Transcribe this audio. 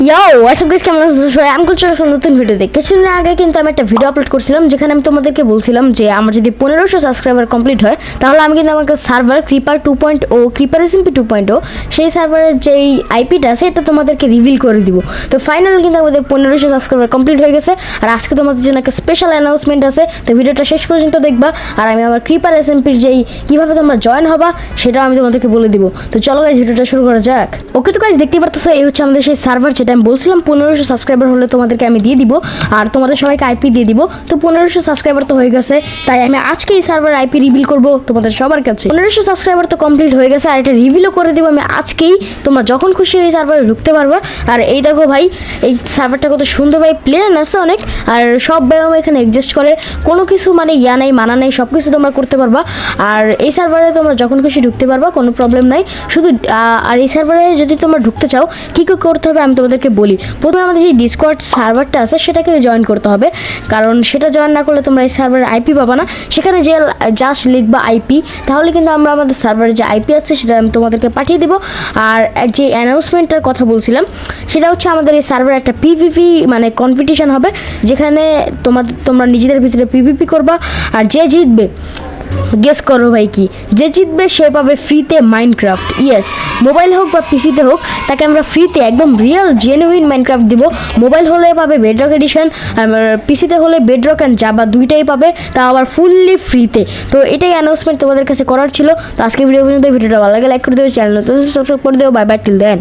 কেমন আছো সবাই? আমি করছি একটা নতুন ভিডিওতে। কিছুদিন আগে কিন্তু আমি একটা ভিডিও আপলোড করছিলাম যেখানে আমি তোমাদেরকে বলছিলাম যে আমার যদি 1500 সাবস্ক্রাইবার কমপ্লিট হয় তাহলে আমি কিন্তু আমাকে সার্ভার ক্রিপার 2.0 ক্রিপার এসএমপি 2.0 সেই সার্ভারের যেই আইপিটা আছে এটা তোমাদেরকে রিভিল করে দিব। তো ফাইনাল কিন্তু আমাদের 1500 সাবস্ক্রাইবার কমপ্লিট হয়ে গেছে। আর আজকে তোমাদের জন্য একটা স্পেশাল অ্যানাউন্সমেন্ট আছে, তো ভিডিওটা শেষ পর্যন্ত দেখবা। আর আমি আমার ক্রিপার এসএমপির যেই কীভাবে তোমরা জয়েন হবা সেটাও আমি তোমাদেরকে বলে দিব। তো চলো গাইজ ভিডিওটা শুরু করা যাক। ওকে, তো গাইজ দেখতে পারতেছো এই হচ্ছে আমাদের সেই সার্ভার যেটা আমি বলছিলাম 1500 সাবস্ক্রাইবার হলে তোমাদেরকে আমি দিয়ে দিব আর তোমাদের সবাইকে আইপি দিয়ে দিব। তো 1500 সাবস্ক্রাইবার তো হয়ে গেছে, তাই আমি আজকে এই সার্ভার আইপি রিভিল করব তোমাদের সবার কাছে। 1500 সাবস্ক্রাইবার তো কমপ্লিট হয়ে গেছে আর এটা রিভিলও করে দিব আমি আজকেই। তোমরা যখন খুশি এই সার্ভারে ঢুকতে পারবা। আর এই দেখো ভাই, এই সার্ভারটা কত সুন্দর ভাই, প্লেন আছে অনেক আর সব ব্যায়াম এখানে এক্সিস্ট করে, কোনো কিছু মানে ইয়া নেই মানা নেই, সব কিছু তোমরা করতে পারবা। আর এই সার্ভারে তোমরা যখন খুশি ঢুকতে পারবা, কোনো প্রবলেম নাই। শুধু আর এই সার্ভারে যদি তোমরা ঢুকতে চাও কী কী করতে হবে আমি তোমাদেরকে বলি। প্রথমে আমাদের যে ডিসকর্ড সার্ভারটা আছে সেটাকে জয়েন করতে হবে, কারণ সেটা জয়েন না করলে তোমরা এই সার্ভারের আইপি পাবা না। সেখানে যে জাস্ট লিখবা আইপি, তাহলে কিন্তু আমরা আমাদের সার্ভারের যে আইপি আছে সেটা আমি তোমাদেরকে পাঠিয়ে দেবো। আর যে অ্যানাউন্সমেন্টটার কথা বলছিলাম সেটা হচ্ছে আমাদের এই সার্ভারে একটা পিভিপি মানে কম্পিটিশন হবে, যেখানে তোমরা নিজেদের ভিতরে পিভিপি করবা। আর যে জিতবে, গেস করো ভাই কি, যে জিতবে সে পাবে ফ্রিতে মাইনক্রাফট। ইয়েস, মোবাইল হোক বা পিসিতে হোক তাকে আমরা ফ্রিতে একদম রিয়েল জেনুইন মাইনক্রাফট দিব। মোবাইল হলে পাবে বেডরক এডিশন, আর পিসিতে হলে বেডরক অ্যান্ড জাভা দুইটাই পাবে, তা আবার ফুললি ফ্রিতে। তো এটাই অ্যানাউন্সমেন্ট তোমাদের কাছে করার ছিল। তো আজকে ভিডিও পর্যন্ত, ভিডিওটা ভালো লাগে লাইক করে দেবে, চ্যানেল সাবস্ক্রাইব করে দেবো। বাই বাই, টিল দেন।